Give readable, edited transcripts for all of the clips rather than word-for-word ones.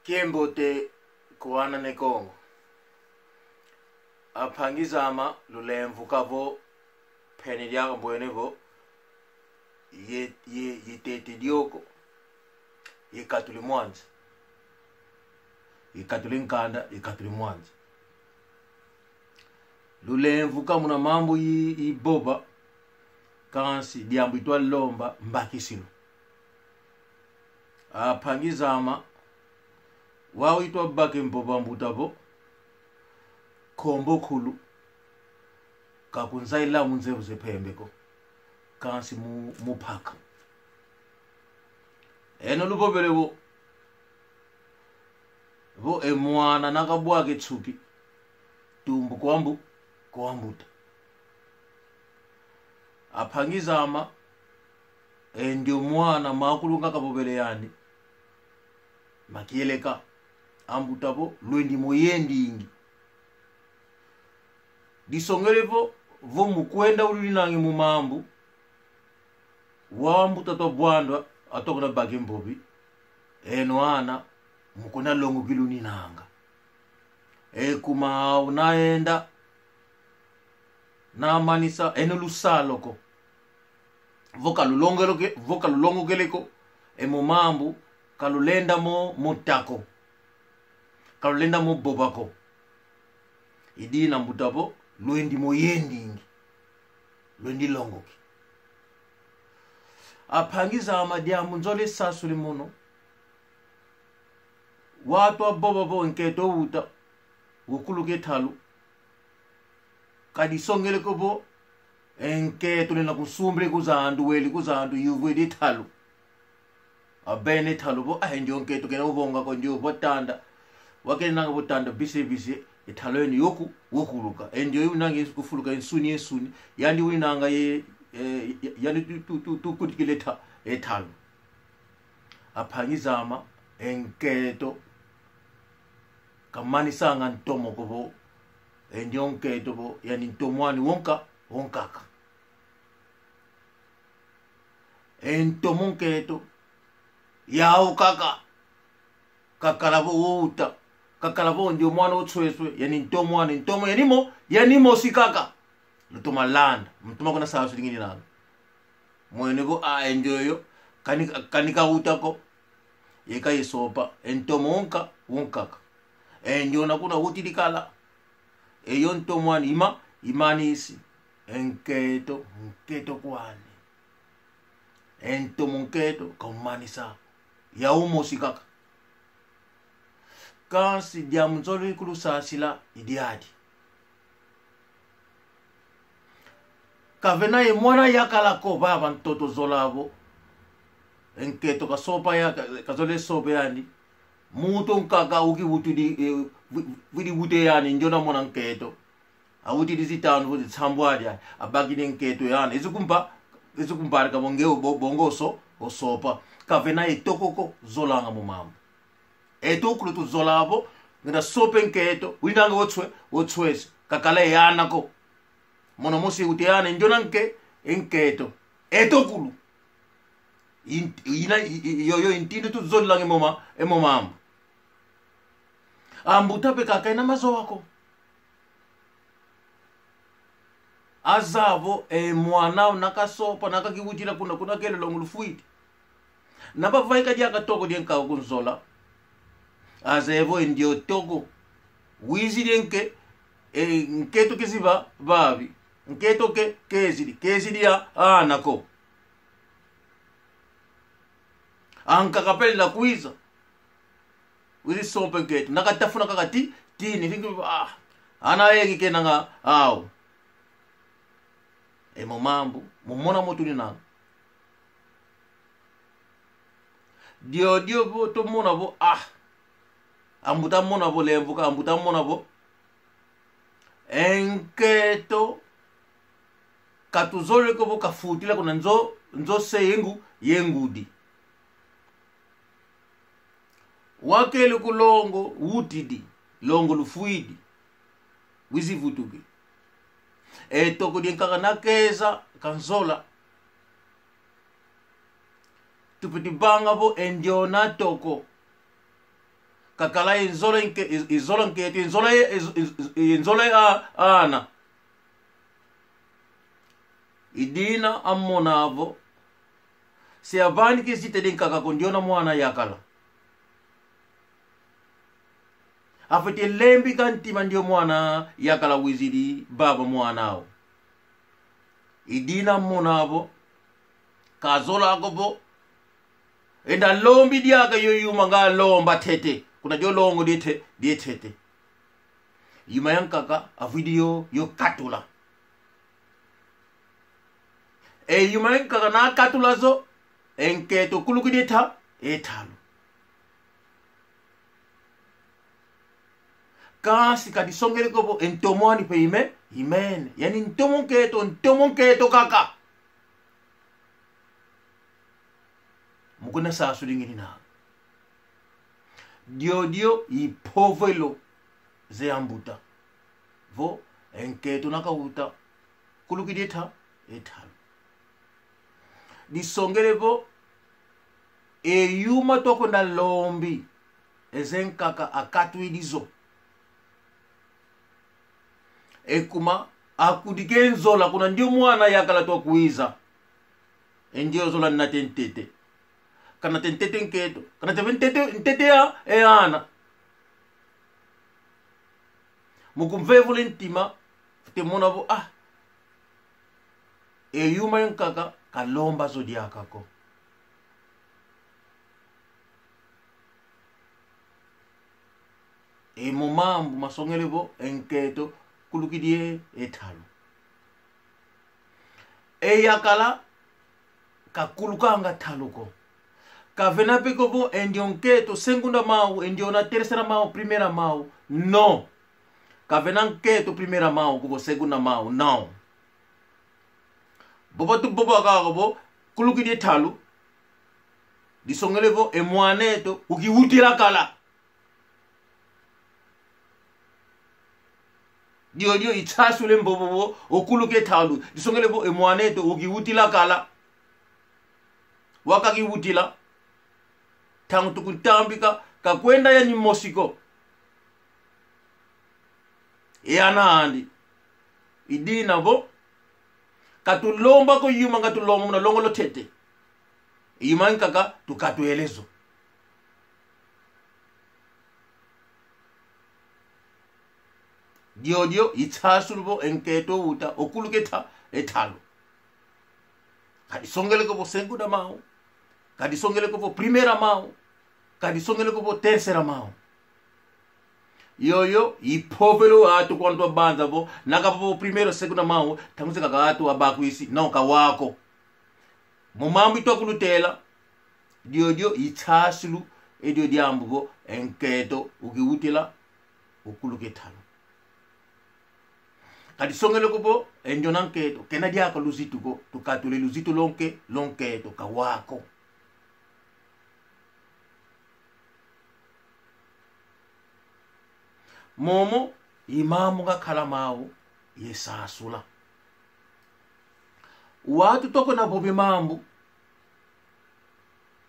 Kiembote kuana nekongo. Apangizama lulemvu kavo peni lyaka mbwenevo yetete dioko yekatuli mwanzi yekatuli nkanda yekatuli mwanzi lulemvu kamuna mambo iboba kansi diambu itwa lomba mbakisilu. Apangizama wao itwa bake mboba mbutavo kombo kulu kakunzaila munzevu zepembeko kansi mupaka eno lubobelevo vo emwana nakabwake tsuki tumbu kwambuta apangizama ndio mwana makulunga kabobele yani makieleka ambutavo lwendi moyendingi disongelevo vo mukwenda ulinangi mumambu wambuta to bwandwa atokona bagi mbobi eno ana mukuna longu kiluni nanga kuma unaenda na manisa eno lusaloko voka lulongo keleko mumambu kalulenda mutako kalulenda bobako idina mbutavo lwendi moyendingi lwendi longoki apangiza amadiamu nzole sasuli muno watu aboba vo nketo uta ukuluke thalu kadisongele kobo enketo lena kusumbre kuzandu weli kuzandu yuvwe thalu abene thalu vo ndio nketo kena ubonga ko ndio botanda wakena botanda bise ithalweni yoku wokuluka ndio yunange kufuluka insuni yandi winanga yani tukutikileta ethalo aphangizama enketo kamani sanga ntomo kobo ndio nketo bo yani ntomwani wonkaka entomo nketo yao kakalavo uta kakalavo ndio mwana otsweswe yani ntomo yanimo sikaka lutuma land mtuma kuna sasu lingini nalo mwenego enjoyo kanika utako yeka yesopa entomo wonkaka enjo na kuna utilikala eyo ntomwani imanisi enketo kwani entomo nketo kaumanisa yaumo sikaka kansi diamuzoli kulusasila idiadi kavena mwana yakalako baba ntoto zolavo enketo kasopa ya kazole sopa yani muto nkaka uki wutudi vidi wute yani njona mwana nketo awuti dizitanu vuti tsambwadi abagine nketo yani izukumba ka bongoso osopa kavena etokoko zolanga mumama etokulu tu zolavo ngira sopa nketo winanga wotswese kakala yanako mono mosi utiane njona enketo etokulu yo intindu tu zolang emomam ambuta pe kakaina mazo wako azavo mwana nakasopa nakakiwutila kuna kele longulufuiti nabavaika jaka toko dienka kunzola azevo ndio toko wizi denke nketo kiziba babi nketo kezidi ya anako anka kapeli la kuiza wizi sompe nketo nakatafuna kakati tini fingi ana yegi kenanga au momambu mumona motuni nanga dio bo to mona bo ambuta mona bo lemvuka ambuta mona bo enketo katuzole ko kafutila kuna nzo seyengu yengudi wakele kulongo wutidi longo lufuidi wizivutuki toko dienkaka nakeza kanzola tupiti banga bo endio na toko kakala inzola nketo inzola ana idina ammonavo se avani ke siteden kaka kondiona mwana yakala afete lembi kantima ndio mwana yakala wizidi baba mwanao idina ammonavo kazola agobo enda lombi diaga yoyuma nga lomba tete kuna jo longo die tete yuma yankaka a video yo katula yuma yankaka na katula zo enketo kulukudeta etalo kasi kadi songele kobo entomwani pe imene yani ntomonketo kaka mukuna sasu lingini na dio I povelo ze ambuta vo enketo nakauta kulukideta etalo disongele vo yuma toko na lombi ezenkaka akatwidizo ekuma akudike nzola kuna ndio mwana yakala to kuiza endio zola na tentete kana tentete nketo kana tentete ya ana mukumvevu lentima te mona bo yuma yankaka kalomba zodiaka ko momambu masongele bo enketo kulukidie etalo yakala kakulukanga taluko kavena peko bo endionketo segunda mau endiona tercera mau primera mau no kavena nketo primera mau kubo segunda mau no boba kago bo kulukidie talu disongele bo emwaneto ukiwutira kala dio itasule mbobo okuluke talu disongele bo emwaneto ukiwutila kala wakakiwutila tangu tukutambika kakwenda ya nyimosiko andi idina bo katulomba ko yuma ngatulomba na longolo tete yuma nkaka tukatuelezo dio itasulbo enketo uta okuluketa etalo kadi songele ko bo segunda mau kadi songele ko bo primera mau kadi songele ko bo tercera mau yoyo ipovelo atu kwanto banza bo naka bo primero segunda mau tamuze kaka atu abakwisi no kawako mumambi to kulutela dio itasulu edio diambu bo enketo ukiwutila okuluketalo kadi songele ko bo enjonanketo kena diako luzitu ko tukatule luzitu lonketo kawako momo imamu nga kalamau yesasula watu toko na bobe mambu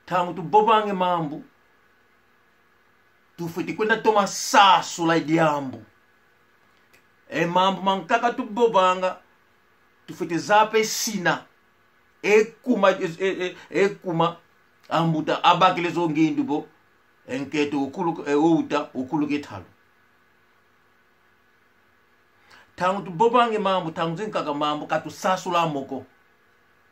tangu tu bobange mambu tufiti kwenda toma sasula idiambu mambu mankaka tu bobanga tufiti zape sina ekuma ambuta abakile zongindu bo enketo ukuluke talo tangu tu bobange mambu tangu zinkaka mambu katu sasula moko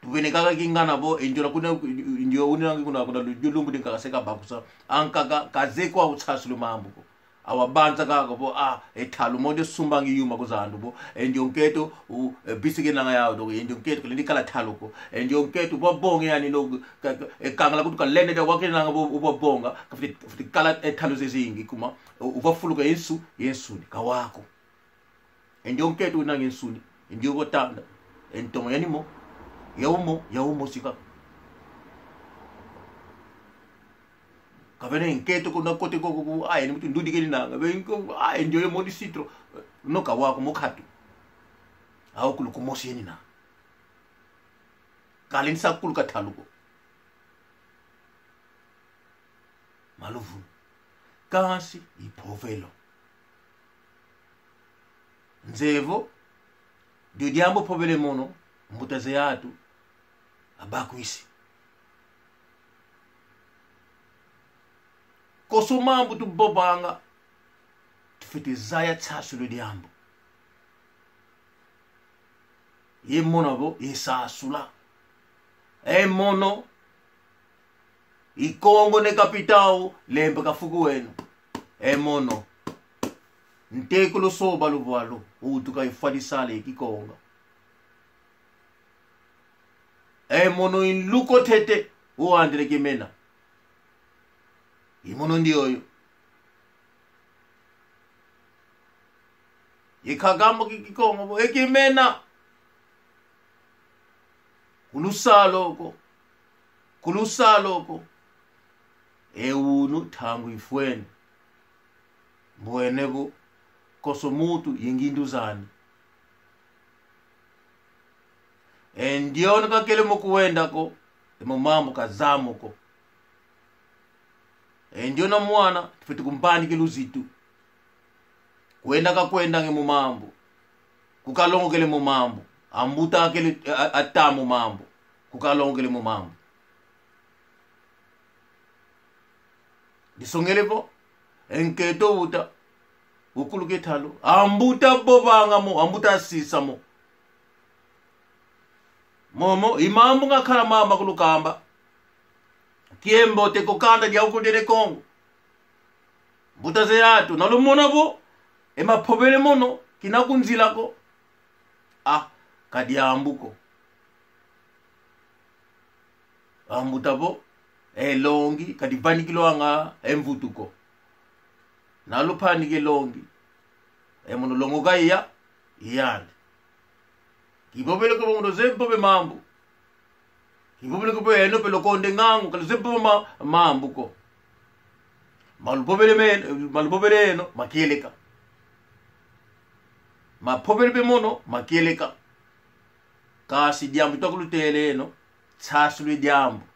tuvene kaka kingana bo enjola kuna ndio unangi kuna julumbu dinkaka seka bakusa ankaka kazekwa utsasulu mambu ko awabanza kaka bo ethalu mode sumbangi yuma kuzandu bo endionketo bisike nanga yawo do endionketo kulindi kala thalu ko endionketo bo bonge yani no ekangala kutuka lende da wakene nanga bo bonga kafiti kala ethalu zezingi kuma uvafuluka yesu ni kawako endionketo unangi ensuni endio botanda entomo yanimo yaumo sika kavene enketo kuna kote koko ni mtu ndudi keni nanga benko ndio modi sitro no kawako mokatu au kulukumosi yeni na kalin sakul kathaluko maluvu kasi ipovelo nzevo dio diambo povele mono mbutaze yatu abakwisi kosumambu tubobanga tufite zaya tsasulo diambo ye monabo yesasula mono ikongo ne kapitao lembe kafuku wenu mono ntekolo soba luvalo utuka ifadisale ikikonga mono inluko tete uandire kimena imono ndioyo ikagamo kikongo ekimena kulusaloko unu tangu ifweni mbwenevo koso mutu yinginduzani ndiona kakele mukuwendako mambo kazamuko ndiona mwana tufite kumbandike luzitu kwenda nge mumambo kukalongele mumambo ambuta akele atamu mambo kukalongele mumambo disongelevo enketo uta ukuluke thalo ambuta bobanga mo ambuta sisa mo momo imambo ngakhala mama kulukamba kiembo te kokanda dia ukudere kongo mbuta zeyatu nalumona bo emaphobele mono kinakunzilako kadiambuko ambutabo longi kadivanikilo anga emvutuko naluphanike longi mono longo kaya iyande kibobele ko mono zempo be mambo kibobele ko be eno pelo konde ngangu kalo zempo mambo ko malubobele eno makieleka maphobele be mono makieleka kasi diambu tokulutele eno tsasulu diambu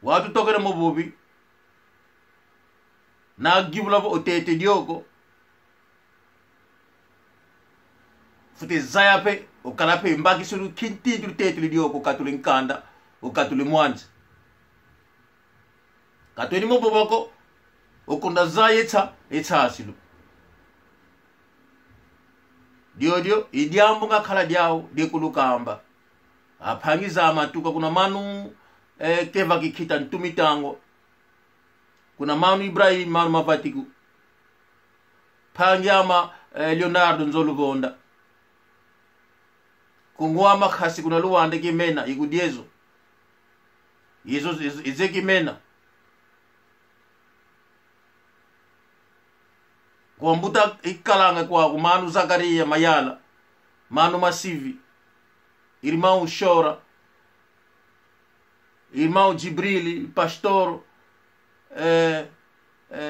watu tokere mobubi na gibula bo otete dioko fute zayape okalape mbaki sulu kinti tete dioko katule nkanda okatule mwanzi katweni moboboko okonda zayetsa etsasilu dio idiambu ngakhala diawo dikulukamba aphangiza amatuka kuna manu keva kikita ntumitango kuna manu Ibrahim manu mavatiku pangyama Leonardo Nzoluvonda kungwama khasi kuna luwande kimena ikudiezo yezo izekimena kwa mbuta ikalanga kwa manu Zakaria Mayala manu Masivi irmão Shora irmão Jibrili pastor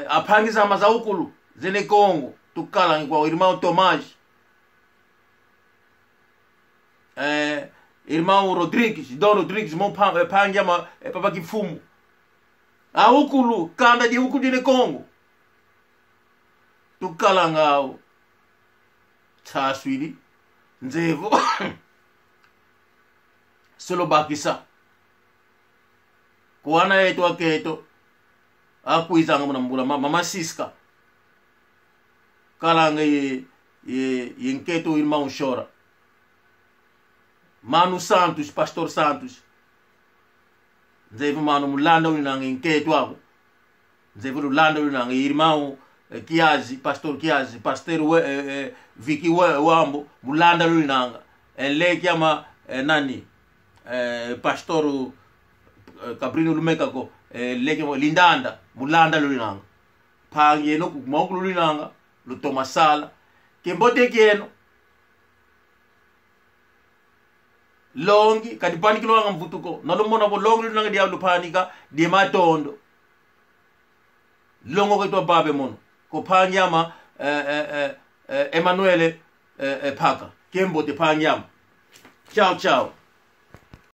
aphangiza mazaukulu zene Kongo tukala kwa irmão Tomás irmão Rodrigues Don Rodrigues mo phangia papa kifumu aukulu kanda di ukulu zene Kongo tukala ngao tsaswili nzevo solo bakisa kuana yetu aketo akuizanga muna mbula mama Siska kalanga ye nketo irmão Shora Manu Santos pastor Santos nzevo manu mulanda ulinanga nketo abo nzevo mulanda ulinanga irmão Kiazi pastor Kiazi pastor Viki Wambo mulanda ulinanga enleki ama nani pastor Cabrino Lumekako leke lindanda mulanda lulinanga phangi no kumauku lulinanga lutomasala kembote kieno longi kadipani kilwanga mvutuko nalomona bo longi lulinanga dia lupanika de matondo longo ketwa babe mono ko phangi ama Emmanuel Phaka kembote phangi ama ciao ciao